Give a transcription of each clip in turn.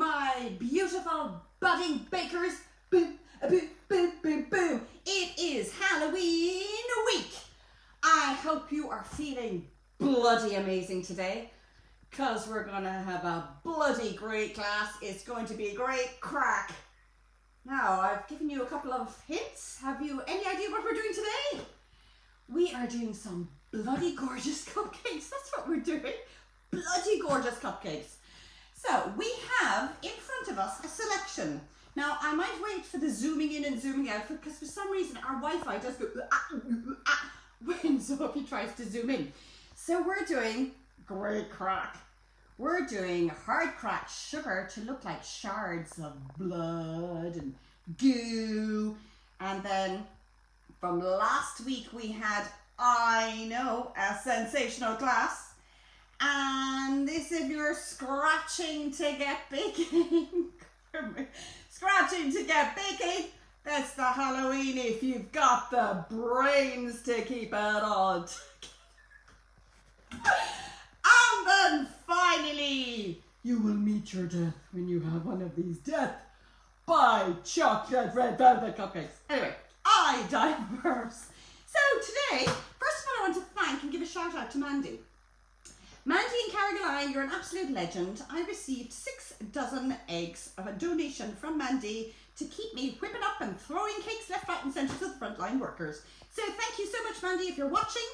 my beautiful budding bakers. Boom, boom, boom, boom, boom. It is Halloween week. I hope you are feeling bloody amazing today, because we're going to have a bloody great class. It's going to be a great crack. Now, I've given you a couple of hints. Have you any idea what we're doing today? We are doing some bloody gorgeous cupcakes. That's what we're doing. Bloody gorgeous cupcakes. So we have in front of us a selection. Now I might wait for the zooming in and zooming out because for some reason our Wi-Fi does go when Sophie tries to zoom in. So we're doing great crack. We're doing hard cracked sugar to look like shards of blood and goo. And then from last week we had, I know, a sensational class. And this, if you're scratching to get baking, scratching to get baking, that's the Halloween if you've got the brains to keep it all together. And then finally, you will meet your death when you have one of these death by chocolate red velvet cupcakes. Anyway, I diverse. So today, first of all, I want to thank and give a shout out to Mandy. Mandy and Caroline, you're an absolute legend. I received 6 dozen eggs of a donation from Mandy to keep me whipping up and throwing cakes left, right and centre to the frontline workers. So thank you so much, Mandy. If you're watching,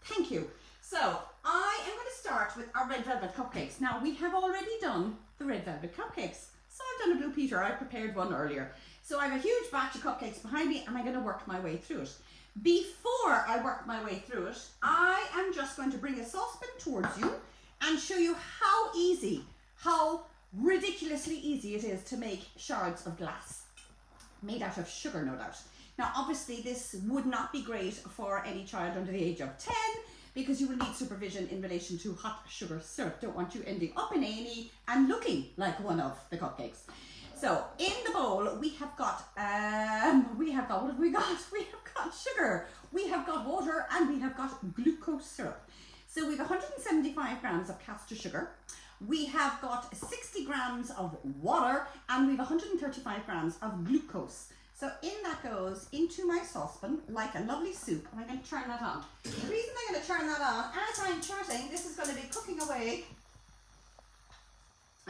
thank you. So I am going to start with our red velvet cupcakes. Now we have already done the red velvet cupcakes. So I've done a Blue Peter. I prepared one earlier. So I have a huge batch of cupcakes behind me and I'm going to work my way through it. Before I work my way through it, I am just going to bring a saucepan towards you and show you how easy, how ridiculously easy it is to make shards of glass, made out of sugar, no doubt. Now, obviously, this would not be great for any child under the age of 10 because you will need supervision in relation to hot sugar syrup. Don't want you ending up in A&E and looking like one of the cupcakes. So in the bowl, we have got, what have we got? We have got sugar, we have got water, and we have got glucose syrup. So we have 175 grams of caster sugar. We have got 60 grams of water, and we have 135 grams of glucose. So in that goes into my saucepan like a lovely soup, and I'm going to turn that on. The reason I'm going to turn that on, as I'm chatting, this is going to be cooking away.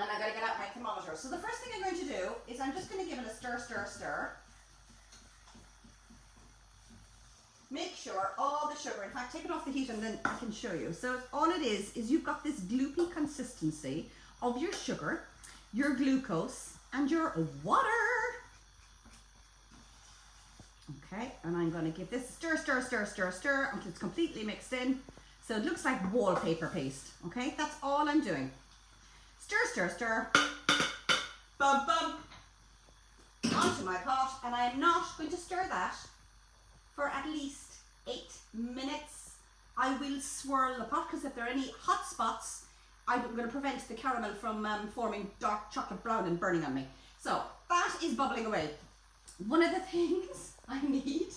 And I'm going to get out my thermometer. So the first thing I'm going to do is I'm just going to give it a stir, stir, stir. Make sure all the sugar, in fact, take it off the heat and then I can show you. So all it is you've got this gloopy consistency of your sugar, your glucose, and your water. Okay, and I'm going to give this stir, stir, stir, stir, stir until it's completely mixed in. So it looks like wallpaper paste. Okay, that's all I'm doing. Stir, stir, stir, bum, bum, onto my pot, and I'm not going to stir that for at least 8 minutes. I will swirl the pot because if there are any hot spots, I'm going to prevent the caramel from forming dark chocolate brown and burning on me. So that is bubbling away. One of the things I need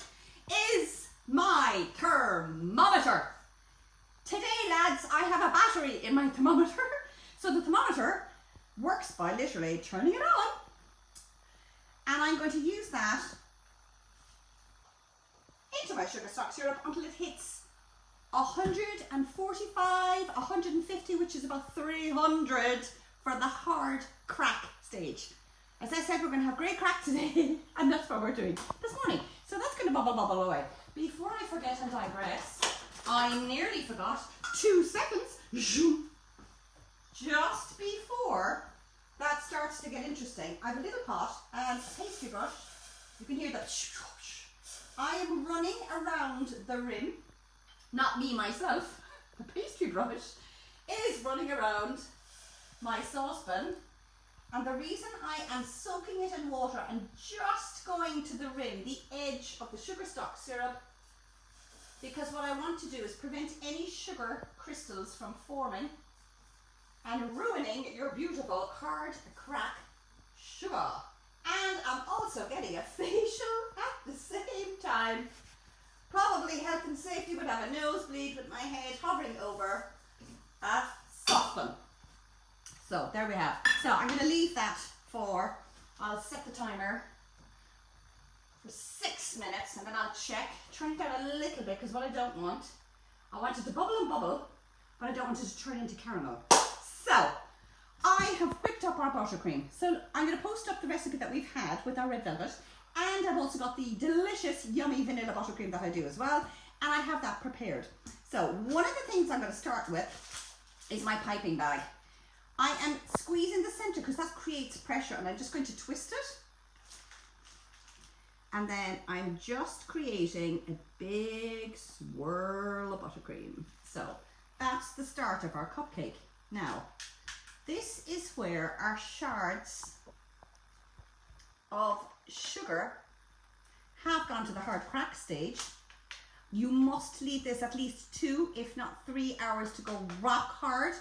is my thermometer. Today, lads, I have a battery in my thermometer. So the thermometer works by literally turning it on, and I'm going to use that into my sugar stock syrup until it hits 145, 150, which is about 300 for the hard crack stage. As I said, we're going to have great crack today, and that's what we're doing this morning. So that's going to bubble, bubble away. Before I forget and digress, I nearly forgot 2 seconds. Just before that starts to get interesting, I have a little pot and a pastry brush. You can hear that. I am running around the rim, not me myself, the pastry brush is running around my saucepan, and the reason I am soaking it in water and just going to the rim, the edge of the sugar stock syrup, because what I want to do is prevent any sugar crystals from forming and ruining your beautiful hard crack sugar. And I'm also getting a facial at the same time. Probably health and safety would have a nosebleed with my head hovering over a saucepan. So there we have. So I'm going to leave that for, I'll set the timer for 6 minutes and then I'll check, turn it down a little bit because what I don't want, I want it to bubble and bubble, but I don't want it to turn into caramel. So I have whipped up our buttercream. So I'm going to post up the recipe that we've had with our red velvet, and I've also got the delicious, yummy vanilla buttercream that I do as well, and I have that prepared. So one of the things I'm going to start with is my piping bag. I am squeezing the center because that creates pressure, and I'm just going to twist it. And then I'm just creating a big swirl of buttercream. So that's the start of our cupcake. Now, this is where our shards of sugar have gone to the hard crack stage. You must leave this at least 2, if not 3 hours to go rock hard.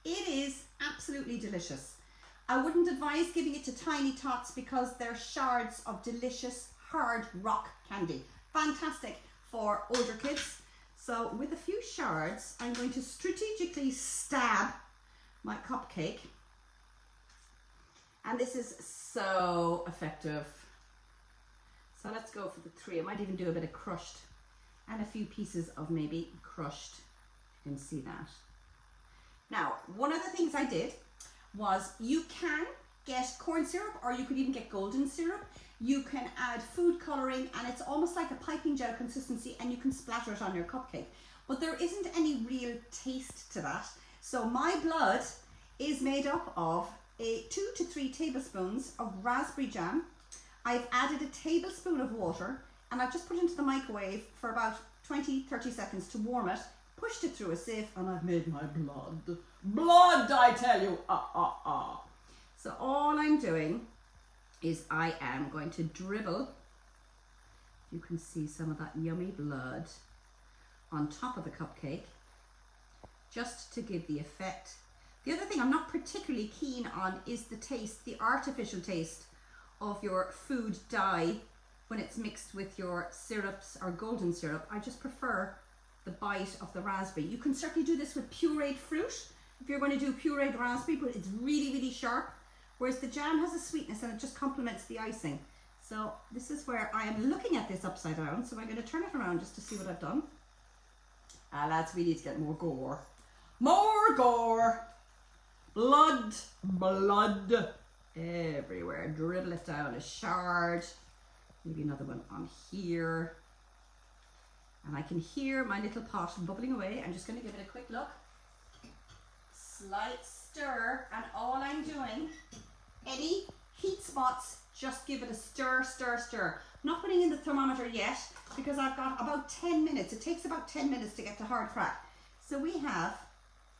It is absolutely delicious. I wouldn't advise giving it to tiny tots because they're shards of delicious hard rock candy. Fantastic for older kids. So with a few shards, I'm going to strategically stab my cupcake. And this is so effective. So let's go for the 3. I might even do a bit of crushed and a few pieces of maybe crushed. You can see that. Now, one of the things I did was you can get corn syrup, or you could even get golden syrup. You can add food coloring, and it's almost like a piping gel consistency, and you can splatter it on your cupcake. But there isn't any real taste to that. So my blood is made up of 2 to 3 tablespoons of raspberry jam. I've added a tablespoon of water, and I've just put it into the microwave for about 20-30 seconds to warm it, pushed it through a sieve, and I've made my blood. Blood, I tell you, So all I'm doing is I am going to dribble, you can see some of that yummy blood on top of the cupcake, just to give the effect. The other thing I'm not particularly keen on is the taste, the artificial taste of your food dye when it's mixed with your syrups or golden syrup. I just prefer the bite of the raspberry. You can certainly do this with pureed fruit if you're going to do pureed raspberry, but it's really, really sharp, whereas the jam has a sweetness and it just complements the icing. So this is where I am looking at this upside down, so I'm going to turn it around just to see what I've done. Lads, we need to get more gore. More gore! Blood, blood everywhere. Dribble it down a shard. Maybe another one on here. And I can hear my little pot bubbling away. I'm just going to give it a quick look. Slight stir, and all I'm doing, any heat spots, just give it a stir, stir, stir. I'm not putting in the thermometer yet because I've got about 10 minutes. It takes about 10 minutes to get to hard crack. So we have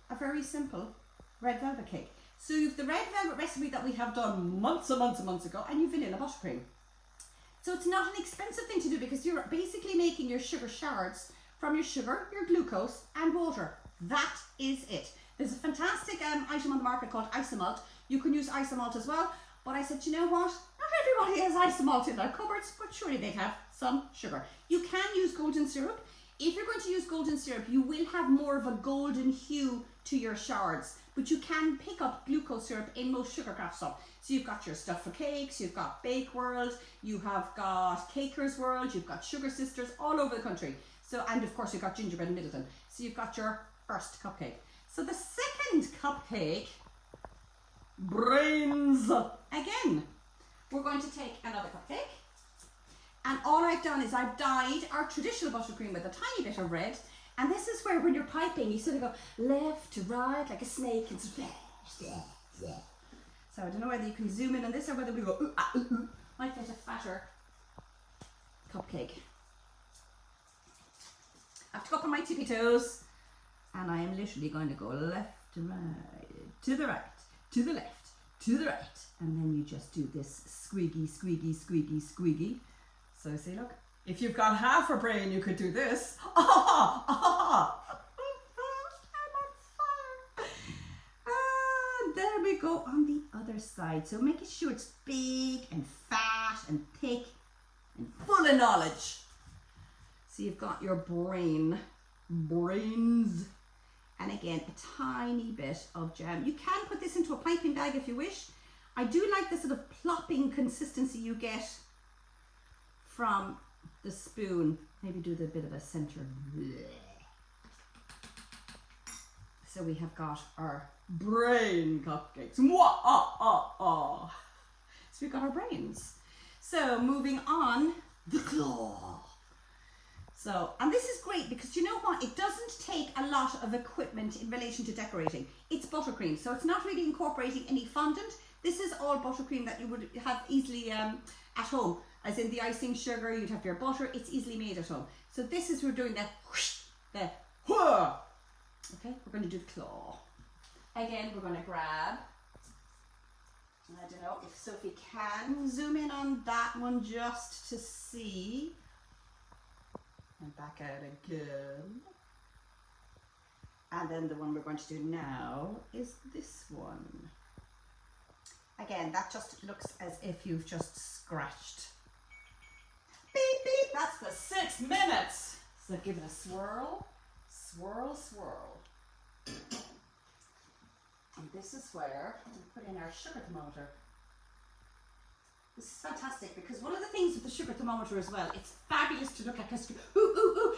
a very simple red velvet cake. So you've the red velvet recipe that we have done months and months and months ago, and you've vanilla buttercream. So it's not an expensive thing to do because you're basically making your sugar shards from your sugar, your glucose, and water. That is it. There's a fantastic item on the market called isomalt. You can use isomalt as well, but I said, you know what? Not everybody has isomalt in their cupboards, but surely they have some sugar. You can use golden syrup. If you're going to use golden syrup, you will have more of a golden hue to your shards, but you can pick up glucose syrup in most sugar craft stuff. So you've got your stuff for cakes, you've got Bake World, you have got Cakers World, you've got Sugar Sisters all over the country. So, and of course you've got Gingerbread in Middleton. So you've got your first cupcake. So the second cupcake, brains. Again, we're going to take another cupcake. And all I've done is I've dyed our traditional buttercream with a tiny bit of red. And this is where when you're piping, you sort of go left to right like a snake. And so I don't know whether you can zoom in on this or whether we go ooh, ah, ooh, ooh. Might get a fatter cupcake. I have to go up on my tippy toes. And I am literally going to go left to right, to the right, to the left, to the right. And then you just do this squeaky, squeaky, squeaky, squeaky. So see, look. If you've got half a brain, you could do this. Ah, ah, I'm on fire. There we go on the other side. So making sure it's big and fat and thick and full of knowledge. So you've got your brains. And again, a tiny bit of jam. You can put this into a piping bag if you wish. I do like the sort of plopping consistency you get from the spoon. Maybe do the bit of a center. So we have got our brain cupcakes. So we've got our brains. So moving on, the claw. So, and this is great because you know what? It doesn't take a lot of equipment in relation to decorating. It's buttercream, so it's not really incorporating any fondant. This is all buttercream that you would have easily at home. As in the icing sugar, you'd have your butter. It's easily made at home. So this is, we're doing the whoosh, the whoa. Okay, we're going to do the claw. Again, we're going to grab, I don't know if Sophie can zoom in on that one just to see. And back out again. And then the one we're going to do now is this one. Again, that just looks as if you've just scratched. Beep, beep, that's for 6 minutes. So give it a swirl, swirl, swirl. And this is where we put in our sugar thermometer. This is fantastic because one of the things with the sugar thermometer as well, it's fabulous to look at because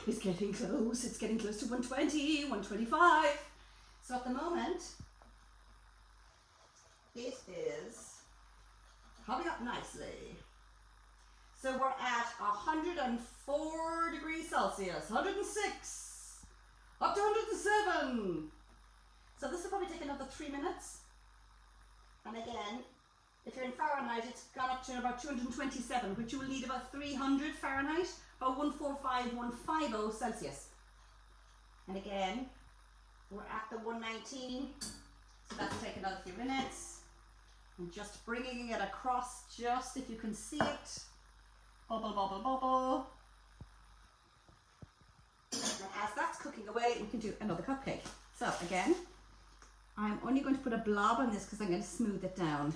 it's getting close. It's getting close to 120, 125. So at the moment, it is coming up nicely. So we're at 104 degrees Celsius, 106, up to 107. So this will probably take another 3 minutes. And again, if you're in Fahrenheit, it's gone up to about 227, which you will need about 300 Fahrenheit, about 145, 150 Celsius. And again, we're at the 119, so that'll take another few minutes. And just bringing it across, just if you can see it. Bubble, bubble, bubble. And as that's cooking away, we can do another cupcake. So again, I'm only going to put a blob on this because I'm going to smooth it down.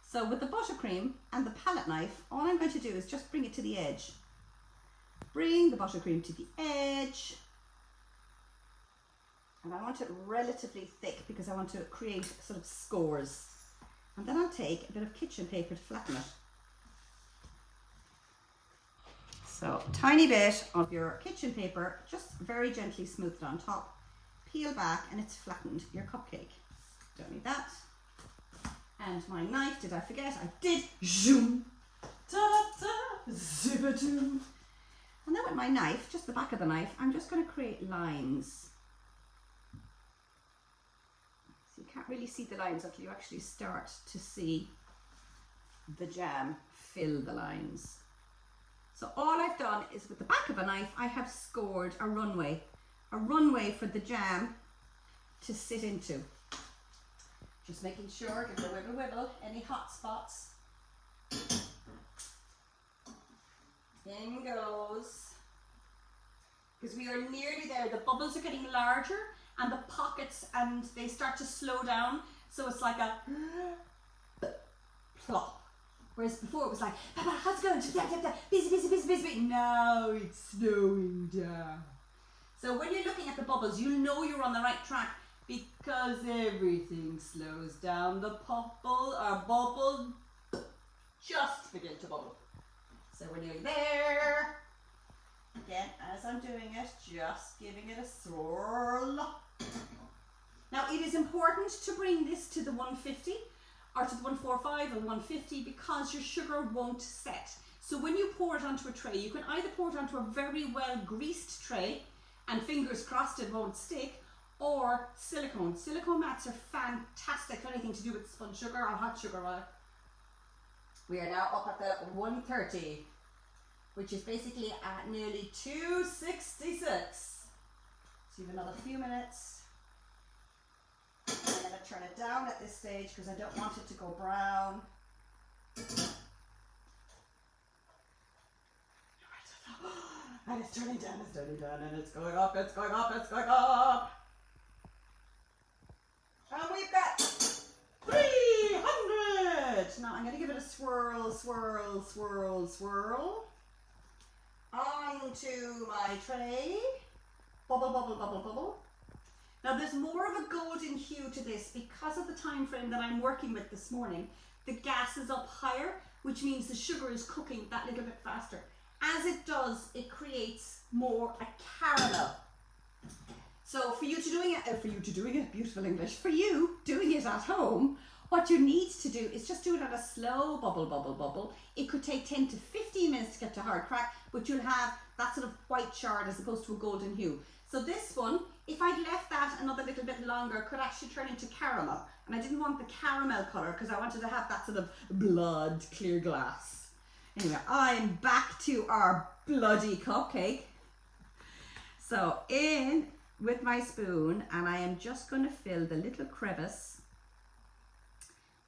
So with the buttercream and the palette knife, all I'm going to do is just bring it to the edge. Bring the buttercream to the edge. And I want it relatively thick because I want to create sort of scores. And then I'll take a bit of kitchen paper to flatten it. So tiny bit of your kitchen paper, just very gently smooth it on top. Peel back and it's flattened your cupcake. Don't need that. And my knife, did I forget? I did. Zoom. Ta-da-da. Zip-a-doom. And then with my knife, just the back of the knife, I'm just going to create lines. So you can't really see the lines until you actually start to see the jam fill the lines. So all I've done is with the back of a knife, I have scored a runway for the jam to sit into. Just making sure, give it a wiggle wiggle, any hot spots. In goes. Because we are nearly there. The bubbles are getting larger and the pockets, and they start to slow down. So it's like a plop. Whereas before it was like, Papa, how's it going? Busy, busy, busy, busy. Now it's slowing down. So when you're looking at the bubbles, you'll know you're on the right track because everything slows down. The bubble just begin to bubble. So when you're there, again, as I'm doing it, just giving it a swirl. Now it is important to bring this to the 150 or to the 145 or 150 because your sugar won't set. So when you pour it onto a tray, you can either pour it onto a very well greased tray and fingers crossed it won't stick, or silicone. Silicone mats are fantastic for anything to do with spun sugar or hot sugar. We are now up at the 130, which is basically at nearly 266. So you have another few minutes. I'm going to turn it down at this stage because I don't want it to go brown. And it's turning down, and it's going up, it's going up, it's going up. And we've got 300. Now I'm going to give it a swirl, swirl, swirl, swirl. Onto my tray. Bubble, bubble, bubble, bubble. Now there's more of a golden hue to this because of the time frame that I'm working with this morning. The gas is up higher, which means the sugar is cooking that little bit faster. As it does, it creates more a caramel. So for you doing it, beautiful English, for you doing it at home, what you need to do is just do it at a slow bubble. It could take 10 to 15 minutes to get to hard crack, but you'll have that sort of white shard as opposed to a golden hue. So this one, if I'd left that another little bit longer, could actually turn into caramel. And I didn't want the caramel colour because I wanted to have that sort of blood clear glass. Anyway, I'm back to our bloody cupcake. So in with my spoon, and I am just going to fill the little crevice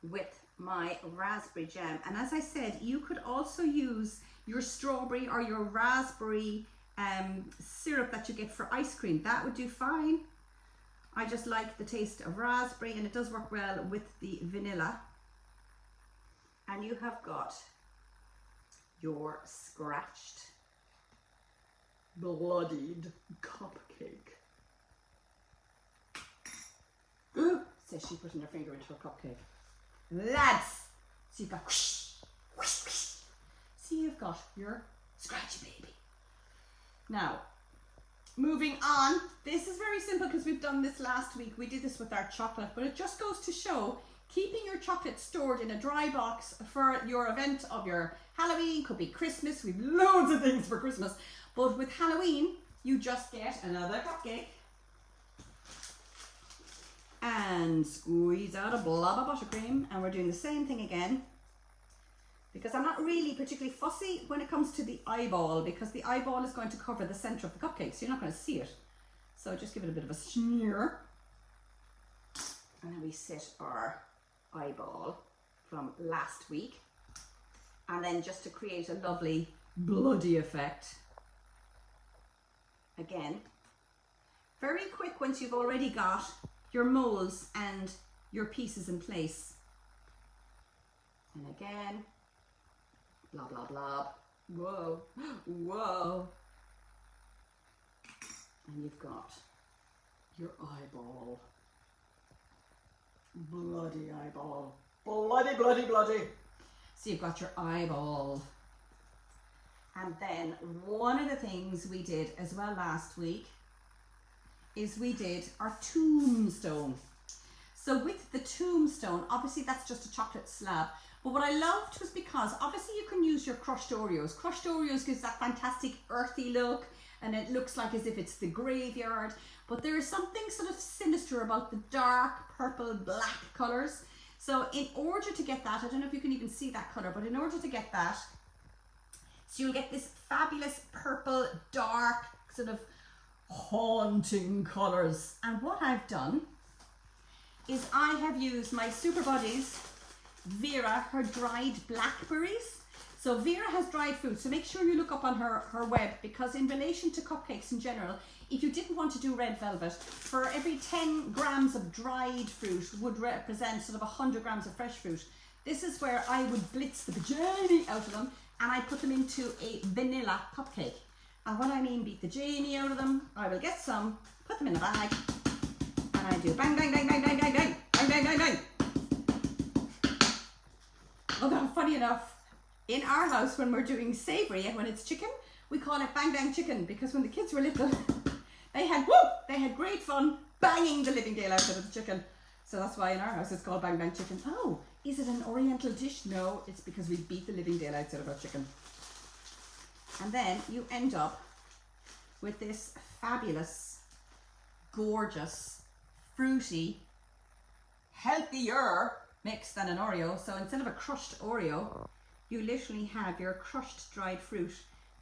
with my raspberry jam. And as I said, you could also use your strawberry or your raspberry syrup that you get for ice cream. That would do fine. I just like the taste of raspberry, and it does work well with the vanilla. And you have got your scratched, bloodied cupcake. Ooh, says she putting her finger into her cupcake. Lads, so you've got whoosh, whoosh, whoosh. See, you've got your scratchy baby. Now, moving on, this is very simple because we've done this last week. We did this with our chocolate, but it just goes to show keeping your chocolate stored in a dry box for your event of your Halloween, could be Christmas. We've loads of things for Christmas, but with Halloween, you just get another cupcake and squeeze out a blob of buttercream, and we're doing the same thing again because I'm not really particularly fussy when it comes to the eyeball, because the eyeball is going to cover the center of the cupcake, so you're not going to see it. So just give it a bit of a smear, and then we sit our eyeball from last week, and then just to create a lovely bloody effect, again, very quick once you've already got your molds and your pieces in place. And again, blah, blah, blah. Whoa, whoa. And you've got your eyeball. Bloody eyeball. Bloody, bloody, bloody. So you've got your eyeball. And then one of the things we did as well last week is we did our tombstone. So with the tombstone, obviously that's just a chocolate slab. But what I loved was because obviously you can use your crushed Oreos. Crushed Oreos gives that fantastic earthy look, and it looks like as if it's the graveyard. But there is something sort of sinister about the dark purple black colours. So in order to get that, I don't know if you can even see that colour, but in order to get that, so you'll get this fabulous purple, dark, sort of haunting colours. And what I've done is I have used my Super Buddies Vera, her dried blackberries. So Vera has dried fruit, so make sure you look up on her web, because in relation to cupcakes in general, if you didn't want to do red velvet, for every 10 grams of dried fruit would represent sort of 100 grams of fresh fruit. This is where I would blitz the bejeenie out of them, and I put them into a vanilla cupcake. And what I mean beat the Jamie out of them, I will get some, put them in a bag, and I do bang, bang, bang, bang, bang, bang, bang, bang, bang, bang, bang. Although, funny enough, in our house when we're doing savoury and when it's chicken, we call it bang, bang chicken, because when the kids were little, they had great fun banging the living daylights out of the chicken. So that's why in our house it's called bang, bang chicken. Oh, is it an oriental dish? No, it's because we beat the living daylights out of our chicken. And then you end up with this fabulous, gorgeous, fruity, healthier mix than an Oreo. So instead of a crushed Oreo, you literally have your crushed dried fruit.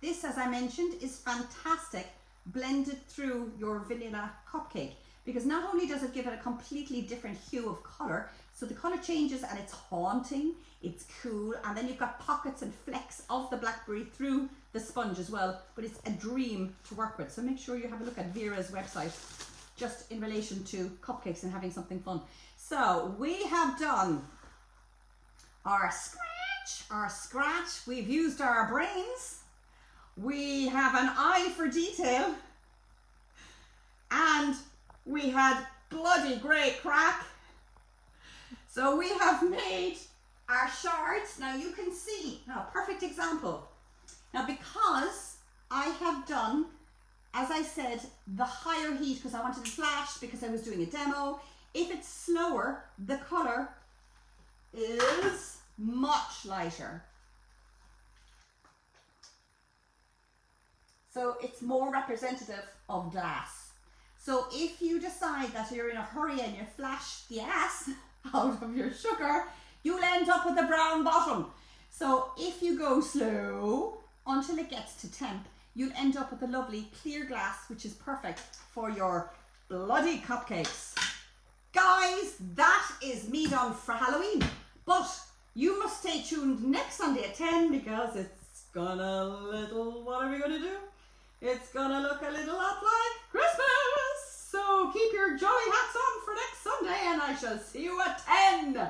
This, as I mentioned, is fantastic blended through your vanilla cupcake, because not only does it give it a completely different hue of colour, so the colour changes and it's haunting, it's cool, and then you've got pockets and flecks of the blackberry through the sponge as well, but it's a dream to work with. So make sure you have a look at Vera's website just in relation to cupcakes and having something fun. So we have done our scratch, we've used our brains, we have an eye for detail, and we had bloody great crack. So we have made our shards. Now you can see, now perfect example. Now because I have done, as I said, the higher heat because I wanted to flash because I was doing a demo. If it's slower, the color is much lighter. So it's more representative of glass. So if you decide that you're in a hurry and you flash the ass out of your sugar, you'll end up with a brown bottom. So if you go slow until it gets to temp, you'll end up with a lovely clear glass, which is perfect for your bloody cupcakes. Guys, that is me done for Halloween. But you must stay tuned next Sunday at 10 because it's gonna what are we gonna do? It's gonna look a little lot like Christmas. So keep your jolly hats on for next Sunday and I shall see you at 10.